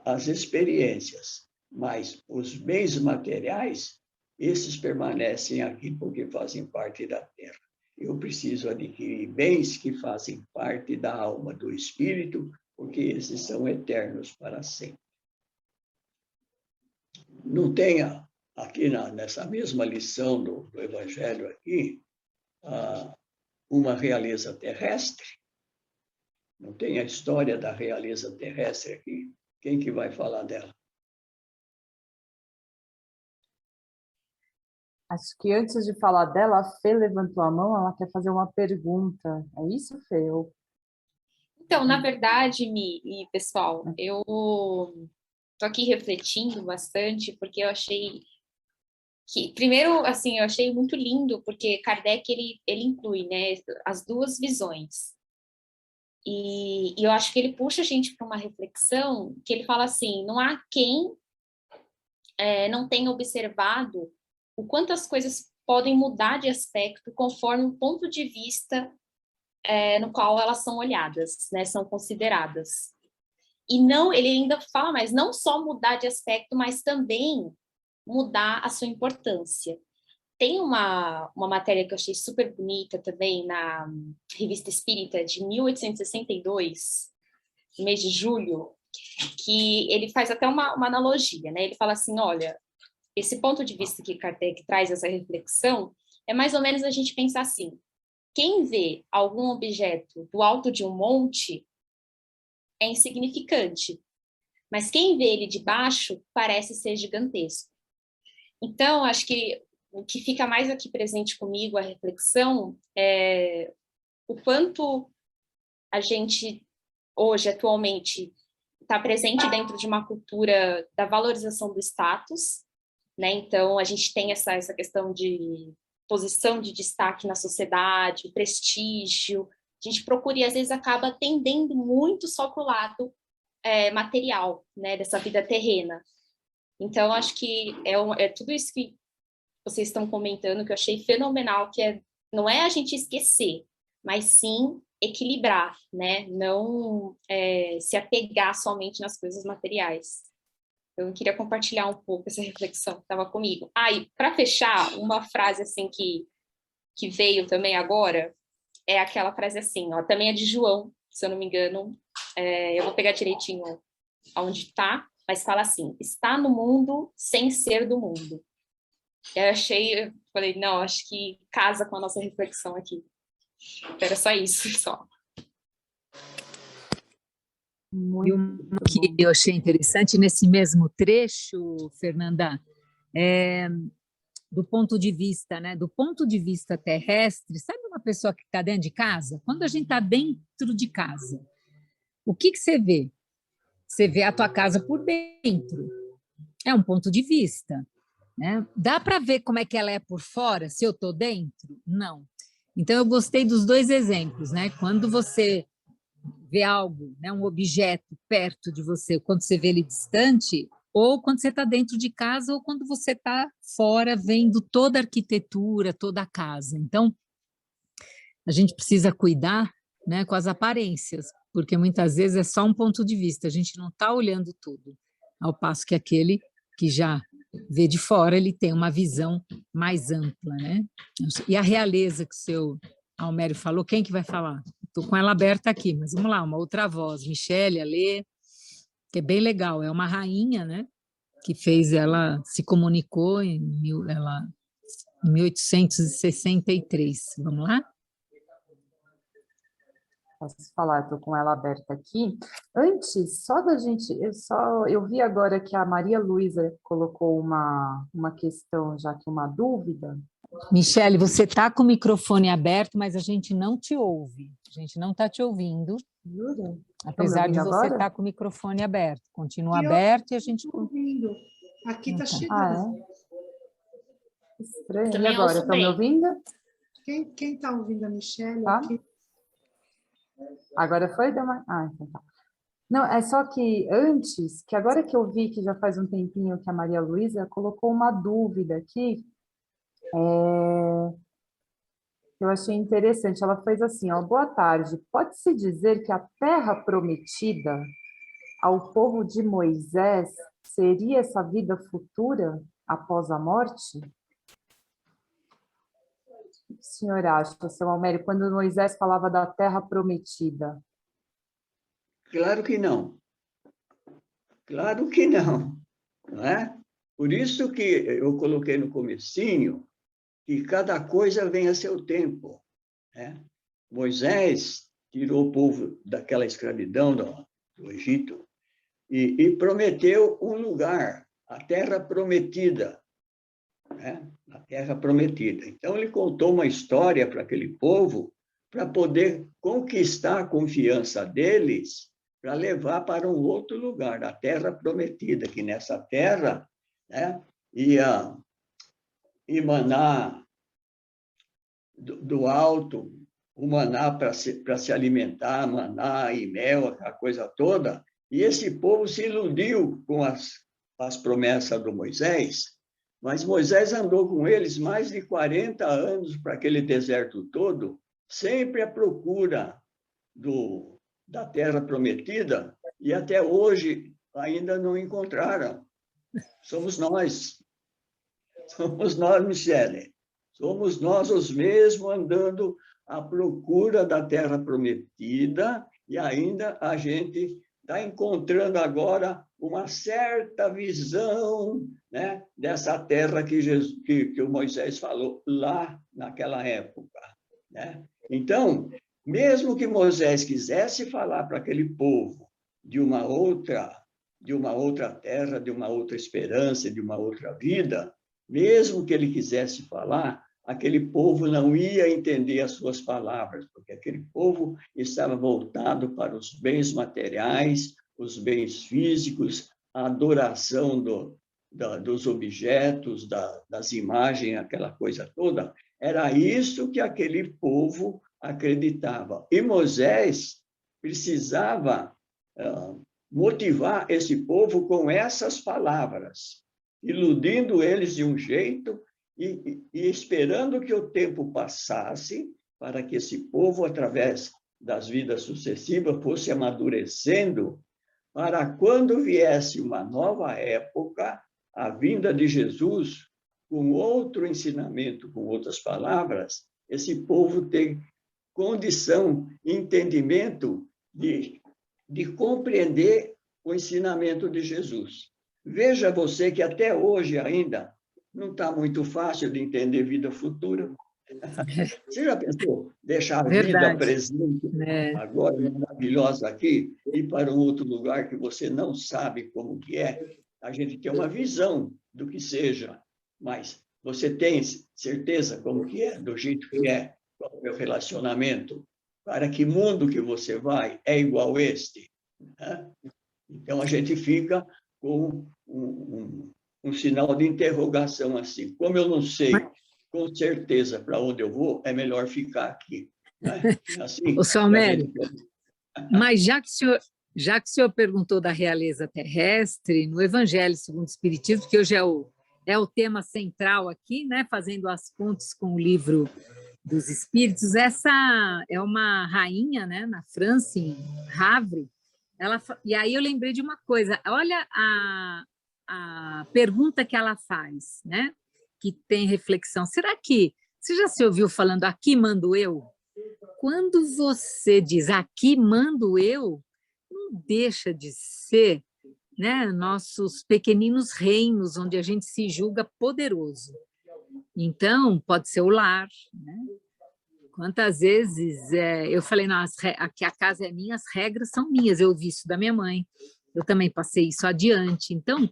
as experiências, mas os bens materiais, esses permanecem aqui porque fazem parte da terra. Eu preciso adquirir bens que fazem parte da alma, do espírito, porque esses são eternos para sempre. Não tenha aqui nessa mesma lição do Evangelho aqui, uma realeza terrestre? Não tem a história da realeza terrestre aqui? Quem que vai falar dela? Acho que antes de falar dela, a Fê levantou a mão, ela quer fazer uma pergunta. É isso, Fê? Então, na verdade, Mi e pessoal, eu estou aqui refletindo bastante, porque eu achei que, primeiro, assim, eu achei muito lindo, porque Kardec, ele inclui, né, as duas visões. E eu acho que ele puxa a gente para uma reflexão, que ele fala assim, não há quem não tenha observado o quanto as coisas podem mudar de aspecto conforme o ponto de vista no qual elas são olhadas, né, são consideradas. E não, ele ainda fala mais, não só mudar de aspecto, mas também mudar a sua importância. Tem uma matéria que eu achei super bonita também na Revista Espírita de 1862, no mês de julho, que ele faz até uma analogia, né? Ele fala assim, olha, esse ponto de vista que Kardec traz, essa reflexão, é mais ou menos a gente pensar assim, quem vê algum objeto do alto de um monte é insignificante, mas quem vê ele de baixo parece ser gigantesco. Então, acho que o que fica mais aqui presente comigo, a reflexão, é o quanto a gente, hoje, atualmente, está presente dentro de uma cultura da valorização do status, né? Então, a gente tem essa questão de posição de destaque na sociedade, o prestígio. A gente procura e às vezes acaba tendendo muito só para o lado material, né, dessa vida terrena. Então, acho que é tudo isso que vocês estão comentando, que eu achei fenomenal, que não é a gente esquecer, mas sim equilibrar, né? Não se apegar somente nas coisas materiais. Então, eu queria compartilhar um pouco essa reflexão que estava comigo. E para fechar, uma frase assim que veio também agora, é aquela frase assim, ó, também é de João, se eu não me engano, eu vou pegar direitinho onde está, mas fala assim, está no mundo sem ser do mundo. Eu falei, não, acho que casa com a nossa reflexão aqui. Era só isso, só. E uma que eu achei interessante nesse mesmo trecho, Fernanda, do ponto de vista, né? Do ponto de vista terrestre, sabe uma pessoa que está dentro de casa? Quando a gente está dentro de casa, o que você vê? Você vê a tua casa por dentro. É um ponto de vista, né? Dá para ver como é que ela é por fora, se eu estou dentro? Não. Então, eu gostei dos dois exemplos, né? Quando você vê algo, né, um objeto perto de você, quando você vê ele distante, ou quando você está dentro de casa, ou quando você está fora, vendo toda a arquitetura, toda a casa. Então, a gente precisa cuidar, né, com as aparências, porque muitas vezes é só um ponto de vista, a gente não está olhando tudo, ao passo que aquele que já vê de fora, ele tem uma visão mais ampla, né? E a realeza que o seu Almério falou, quem que vai falar? Estou com ela aberta aqui, mas vamos lá, uma outra voz, Michele, Alê, que é bem legal, é uma rainha, né? Que fez, ela se comunicou em 1863. Vamos lá? Posso falar, estou com ela aberta aqui. Antes, só da gente, eu vi agora que a Maria Luísa colocou uma questão, já que uma dúvida. Michele, você está com o microfone aberto, mas a gente não te ouve. A gente não está te ouvindo. Jura? Apesar de você agora? estar com o microfone aberto. Continua aberto e a gente... ouvindo. Aqui está Então. chegando. É? Estranho. E Também agora, ouço estão me bem. ouvindo? Quem está ouvindo a Michele Tá. aqui? Agora foi? Então tá. Não, é só que antes, que agora que eu vi que já faz um tempinho que a Maria Luísa colocou uma dúvida aqui, eu achei interessante. Ela fez assim, ó, boa tarde. Pode-se dizer que a terra prometida ao povo de Moisés seria essa vida futura após a morte? O que o senhor acha, seu Almério, quando Moisés falava da terra prometida? Claro que não. Claro que não, não é? Por isso que eu coloquei no comecinho que cada coisa vem a seu tempo, né? Moisés tirou o povo daquela escravidão do Egito e prometeu um lugar, a terra prometida, né? A terra prometida. Então, ele contou uma história para aquele povo para poder conquistar a confiança deles para levar para um outro lugar, a terra prometida, que nessa terra, né, ia emanar do alto o maná para se alimentar, maná e mel, aquela coisa toda, e esse povo se iludiu com as promessas do Moisés, mas Moisés andou com eles mais de 40 anos para aquele deserto todo, sempre à procura da terra prometida, e até hoje ainda não encontraram. Somos nós, Michele. Somos nós os mesmos andando à procura da terra prometida, e ainda a gente está encontrando agora uma certa visão, né, dessa terra que o Moisés falou lá naquela época, né? Então, mesmo que Moisés quisesse falar para aquele povo de uma outra terra, de uma outra esperança, de uma outra vida, mesmo que ele quisesse falar, aquele povo não ia entender as suas palavras, porque aquele povo estava voltado para os bens materiais, os bens físicos, a adoração dos objetos, das imagens, aquela coisa toda. Era isso que aquele povo acreditava. E Moisés precisava motivar esse povo com essas palavras, iludindo eles de um jeito e esperando que o tempo passasse para que esse povo, através das vidas sucessivas, fosse amadurecendo para quando viesse uma nova época, a vinda de Jesus, com outro ensinamento, com outras palavras, esse povo ter condição, entendimento de compreender o ensinamento de Jesus. Veja você que até hoje ainda não está muito fácil de entender vida futura. Você já pensou deixar a vida presente, agora maravilhosa aqui, ir para um outro lugar que você não sabe como que é? A gente tem uma visão do que seja, mas você tem certeza como que é, do jeito que é, qual é o relacionamento? Para que mundo que você vai é igual este? Né? Então, a gente fica com um sinal de interrogação assim. Como eu não sei com certeza para onde eu vou, é melhor ficar aqui. Né? Assim, o senhor Almério, mas já que o senhor perguntou da realeza terrestre, no Evangelho segundo o Espiritismo, que hoje é o tema central aqui, né, fazendo as pontes com o livro dos Espíritos, essa é uma rainha, né, na França, em Havre, e aí eu lembrei de uma coisa, olha a pergunta que ela faz, né, que tem reflexão. Será que você já se ouviu falando aqui mando eu? Quando você diz aqui mando eu, não deixa de ser, né, nossos pequeninos reinos, onde a gente se julga poderoso. Então, pode ser o lar, né? Quantas vezes eu falei, não, aqui a casa é minha, as regras são minhas, eu ouvi isso da minha mãe, eu também passei isso adiante. Então,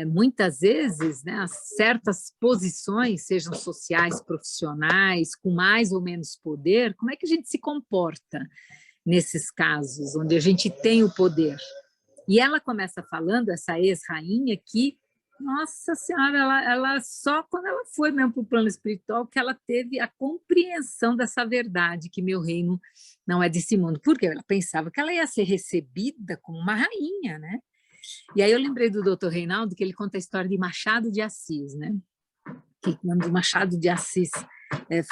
muitas vezes, né, certas posições, sejam sociais, profissionais, com mais ou menos poder, como é que a gente se comporta nesses casos, onde a gente tem o poder? E ela começa falando, essa ex-rainha, que, nossa Senhora, ela só quando ela foi mesmo para o plano espiritual que ela teve a compreensão dessa verdade, que meu reino não é desse mundo. Porque ela pensava que ela ia ser recebida como uma rainha, né? E aí eu lembrei do doutor Reinaldo, que ele conta a história de Machado de Assis, né? Que quando Machado de Assis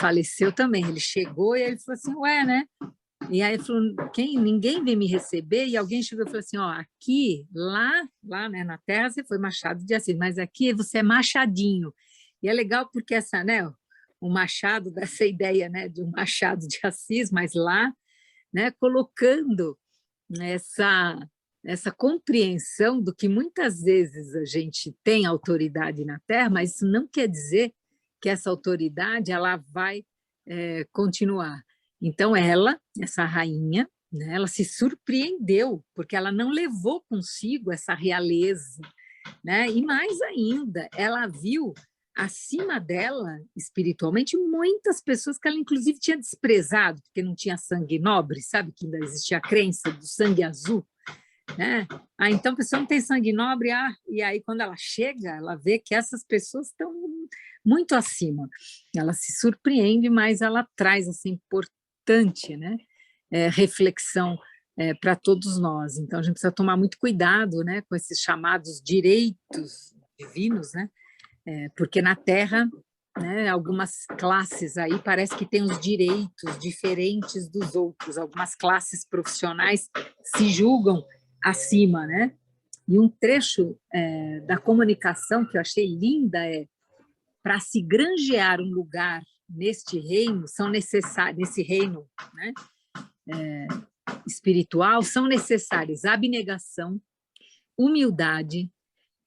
faleceu também, ele chegou e aí ele falou assim, ué, né? E aí ele falou, ninguém veio me receber, e alguém chegou e falou assim, ó, aqui, lá né, na Terra você foi Machado de Assis, mas aqui você é Machadinho. E é legal porque né, o Machado, dessa ideia, né, de um Machado de Assis, mas lá, né, colocando essa compreensão do que muitas vezes a gente tem autoridade na Terra, mas isso não quer dizer que essa autoridade ela vai continuar. Então, essa rainha, né, ela se surpreendeu, porque ela não levou consigo essa realeza, né? E mais ainda, ela viu acima dela, espiritualmente, muitas pessoas que ela, inclusive, tinha desprezado, porque não tinha sangue nobre, sabe? Que ainda existia a crença do sangue azul, né? Então, a pessoa não tem sangue nobre, e aí, quando ela chega, ela vê que essas pessoas estão muito acima. Ela se surpreende, mas ela traz essa importante, né, reflexão para todos nós. Então, a gente precisa tomar muito cuidado, né, com esses chamados direitos divinos, né, porque na Terra, né, algumas classes aí parece que têm os direitos diferentes dos outros, algumas classes profissionais se julgam acima, né? E um trecho da comunicação que eu achei linda para se granjear um lugar neste reino, são necessários, nesse reino, né, espiritual, são necessárias abnegação, humildade,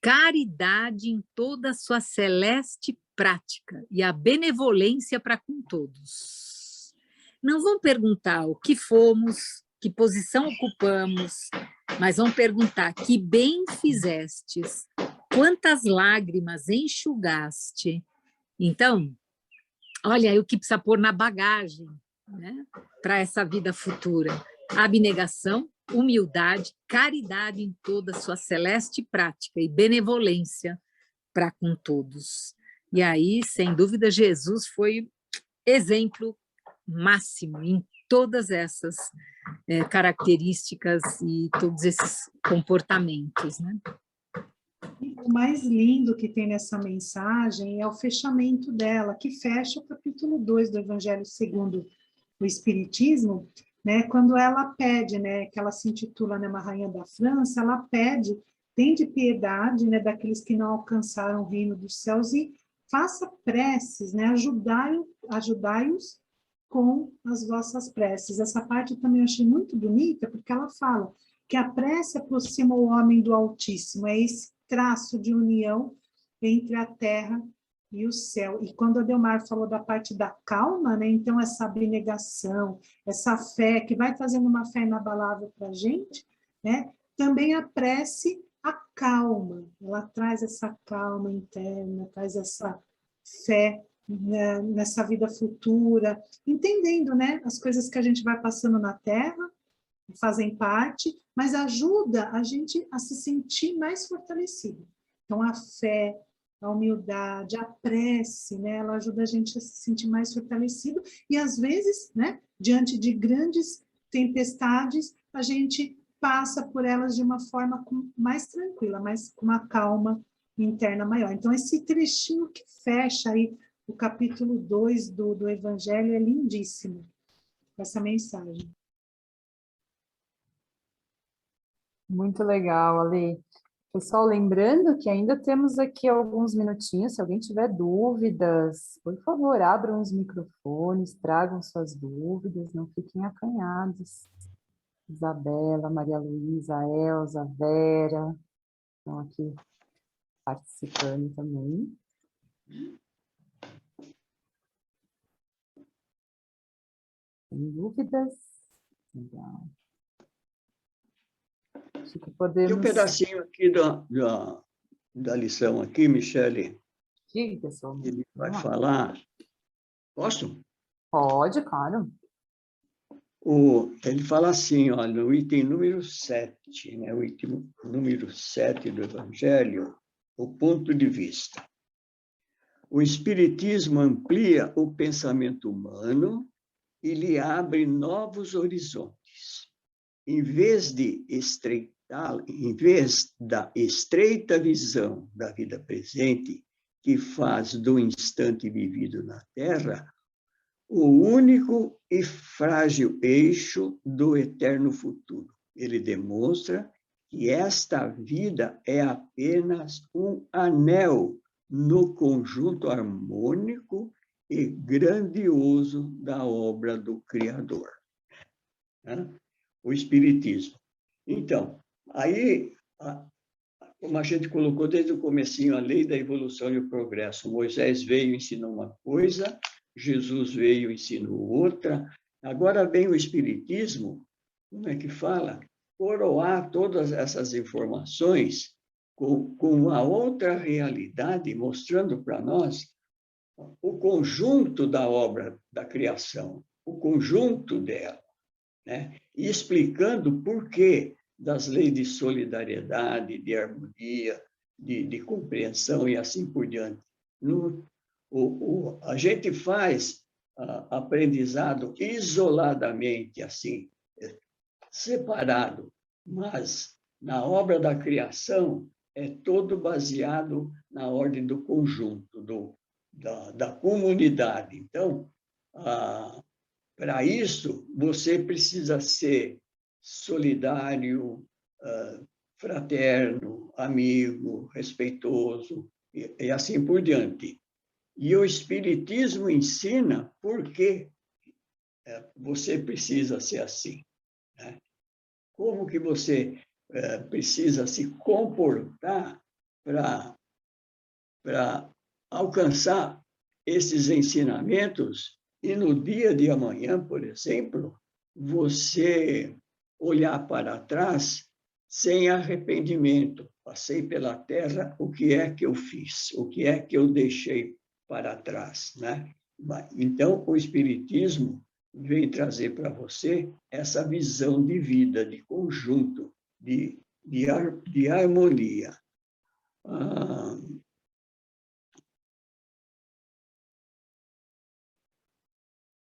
caridade em toda a sua celeste prática e a benevolência para com todos. Não vão perguntar o que fomos, que posição ocupamos, mas vão perguntar que bem fizestes, quantas lágrimas enxugaste. Então, olha aí o que precisa pôr na bagagem, né, para essa vida futura. Abnegação, humildade, caridade em toda a sua celeste prática e benevolência para com todos. E aí, sem dúvida, Jesus foi exemplo máximo em todas essas características e todos esses comportamentos, né? O mais lindo que tem nessa mensagem é o fechamento dela, que fecha o capítulo 2 do Evangelho segundo o Espiritismo, né, quando ela pede, né, que ela se intitula, né, uma rainha da França, ela pede, tende piedade, né, daqueles que não alcançaram o reino dos céus e faça preces, né, ajudai-os com as vossas preces. Essa parte também eu achei muito bonita, porque ela fala que a prece aproxima o homem do Altíssimo, é esse traço de união entre a terra e o céu. E quando a Delmar falou da parte da calma, né, então essa abnegação, essa fé, que vai trazendo uma fé inabalável para a gente, né, também a prece acalma, ela traz essa calma interna, traz essa fé, né, nessa vida futura, entendendo, né, as coisas que a gente vai passando na Terra, fazem parte, mas ajuda a gente a se sentir mais fortalecido. Então, a fé, a humildade, a prece, né, ela ajuda a gente a se sentir mais fortalecido e, às vezes, né, diante de grandes tempestades, a gente passa por elas de uma forma mais tranquila, mais com uma calma interna maior. Então, esse trechinho que fecha aí o capítulo 2 do Evangelho é lindíssimo, essa mensagem. Muito legal, Ale. Pessoal, lembrando que ainda temos aqui alguns minutinhos, se alguém tiver dúvidas, por favor, abram os microfones, tragam suas dúvidas, não fiquem acanhados. Isabela, Maria Luísa, Elza, Vera, estão aqui participando também. Tem dúvidas? Legal. Acho que podemos... Tem um pedacinho aqui da lição aqui, Michele. Sim, pessoal. Ele vai falar. Posso? Pode, claro. Ele fala assim, ó, no item número 7, né, o item número 7 do Evangelho, o ponto de vista. O Espiritismo amplia o pensamento humano e lhe abre novos horizontes. Em vez da estreita visão da vida presente, que faz do instante vivido na Terra o único e frágil eixo do eterno futuro. Ele demonstra que esta vida é apenas um anel no conjunto harmônico e grandioso da obra do Criador. O Espiritismo. Então, aí, como a gente colocou desde o comecinho, a lei da evolução e o progresso. Moisés veio e ensinou uma coisa, Jesus veio e ensinou outra. Agora vem o Espiritismo, como é que fala? Coroar todas essas informações com uma outra realidade, mostrando para nós o conjunto da obra da criação, o conjunto dela, né? E explicando por que das leis de solidariedade, de harmonia, de compreensão e assim por diante. A gente faz aprendizado isoladamente, assim, separado, mas na obra da criação é todo baseado na ordem do conjunto, da comunidade. Então, para isso, você precisa ser solidário, fraterno, amigo, respeitoso, e assim por diante. E o Espiritismo ensina por que você precisa ser assim, né? Como que você precisa se comportar para alcançar esses ensinamentos e no dia de amanhã, por exemplo, você olhar para trás sem arrependimento. Passei pela terra, o que é que eu fiz? O que é que eu deixei para trás, né? Então, o Espiritismo vem trazer para você essa visão de vida, de conjunto, de harmonia.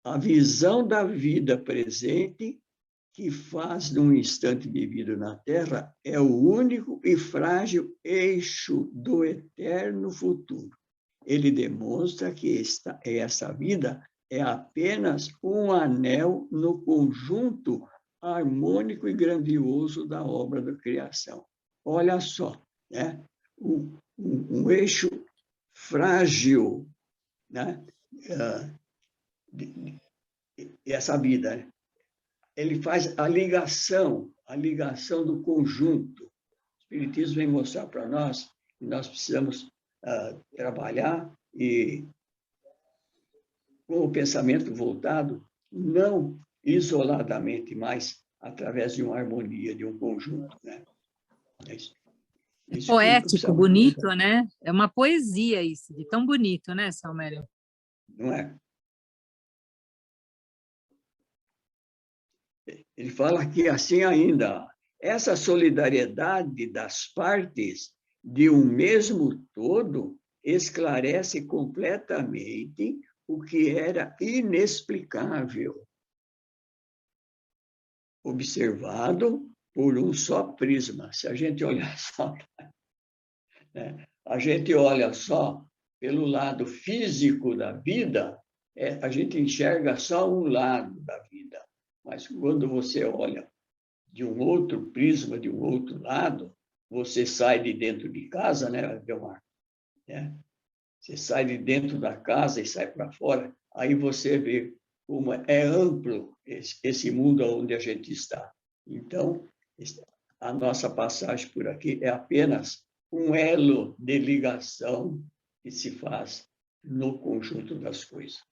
a visão da vida presente que faz num instante vivido na Terra é o único e frágil eixo do eterno futuro. Ele demonstra que essa vida é apenas um anel no conjunto harmônico e grandioso da obra da criação. Olha só, né? Um eixo frágil, né? Essa vida, né? Ele faz a ligação do conjunto. O Espiritismo vem mostrar para nós que nós precisamos trabalhar e com o pensamento voltado, não isoladamente, mas através de uma harmonia, de um conjunto, né? Isso Poético, bonito, né? É uma poesia isso, de tão bonito, né, Salmério? Não é? Ele fala que assim ainda, essa solidariedade das partes de um mesmo todo esclarece completamente o que era inexplicável, observado por um só prisma. Se a gente olhar só, né? A gente olha só pelo lado físico da vida, a gente enxerga só um lado da vida. Mas quando você olha de um outro prisma, de um outro lado, você sai de dentro de casa, né, Belmar? Você sai de dentro da casa e sai para fora, aí você vê como é amplo esse mundo onde a gente está. Então, a nossa passagem por aqui é apenas um elo de ligação que se faz no conjunto das coisas.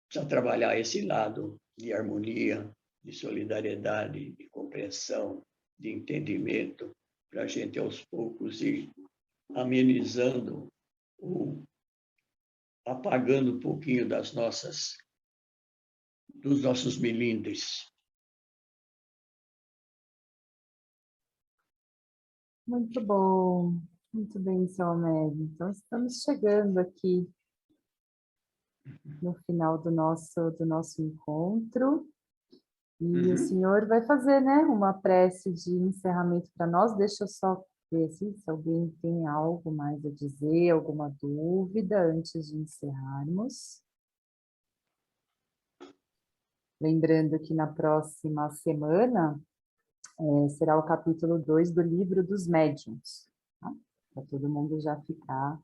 Precisa trabalhar esse lado de harmonia, de solidariedade, de compreensão, de entendimento, para a gente, aos poucos, ir amenizando ou apagando um pouquinho dos nossos melindres. Muito bom, muito bem, seu Amédio. Então, estamos chegando aqui no final do nosso encontro. E o senhor vai fazer, né, uma prece de encerramento para nós. Deixa eu só ver assim, se alguém tem algo mais a dizer, alguma dúvida antes de encerrarmos. Lembrando que na próxima semana será o capítulo 2 do livro dos médiuns, tá? Para todo mundo já ficar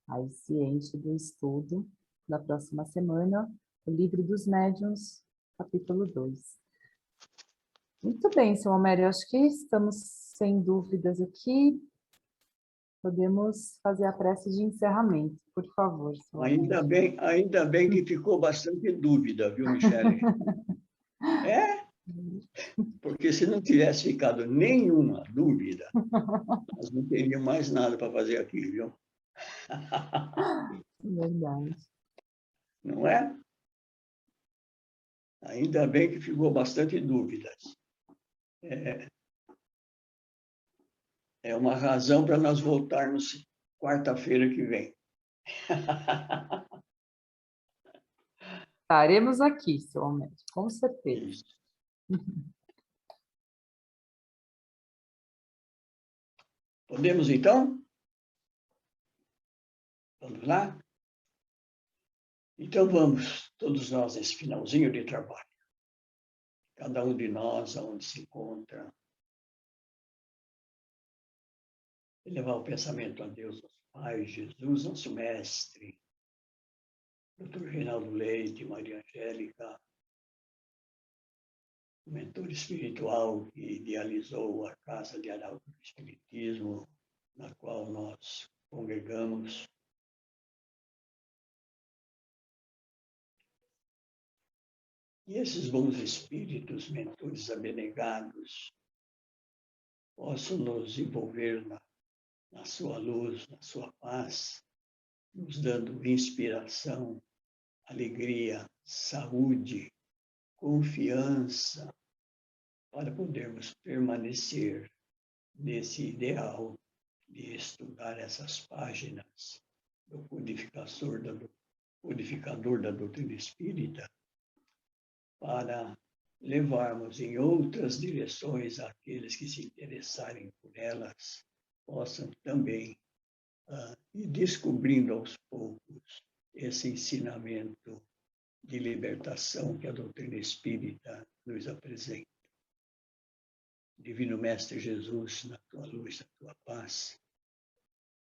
aí ciente do estudo da próxima semana, o livro dos médiuns, capítulo 2. Muito bem, seu Homério, acho que estamos sem dúvidas aqui. Podemos fazer a prece de encerramento, por favor. Ainda bem que ficou bastante dúvida, viu, Michele? Porque se não tivesse ficado nenhuma dúvida, nós não teríamos mais nada para fazer aqui, viu? Verdade. Não é? Ainda bem que ficou bastante dúvidas. É uma razão para nós voltarmos quarta-feira que vem. Estaremos aqui, seu Homério, com certeza. Isso. Podemos, então? Vamos lá? Então, vamos, todos nós, nesse finalzinho de trabalho. Cada um de nós, aonde se encontra. Elevar o pensamento a Deus, nosso Pai, Jesus, nosso Mestre, Dr. Reinaldo Leite, Maria Angélica, o mentor espiritual que idealizou a Casa de Arauto do Espiritismo, na qual nós congregamos. E esses bons espíritos, mentores abnegados, possam nos envolver na sua luz, na sua paz, nos dando inspiração, alegria, saúde, confiança, para podermos permanecer nesse ideal de estudar essas páginas do codificador codificador da doutrina espírita, para levarmos em outras direções aqueles que se interessarem por elas, possam também ir descobrindo aos poucos esse ensinamento de libertação que a doutrina espírita nos apresenta. Divino Mestre Jesus, na tua luz, na tua paz,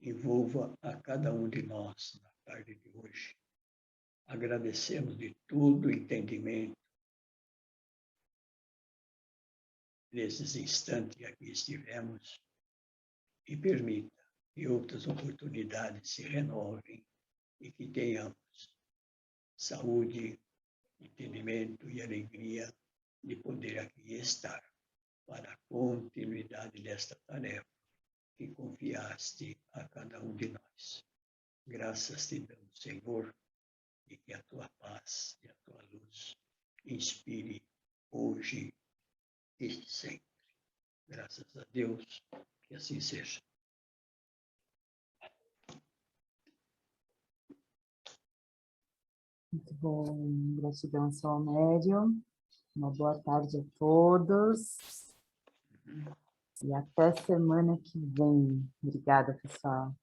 envolva a cada um de nós na tarde de hoje. Agradecemos de todo o entendimento nesses instantes que aqui estivemos e permita que outras oportunidades se renovem e que tenhamos saúde, entendimento e alegria de poder aqui estar para a continuidade desta tarefa que confiaste a cada um de nós. Graças te damos, Senhor, e que a tua paz e a tua luz inspire hoje e sempre. Graças a Deus, que assim seja. Muito bom, gratidão, São Amério. Uma boa tarde a todos. E até semana que vem. Obrigada, pessoal.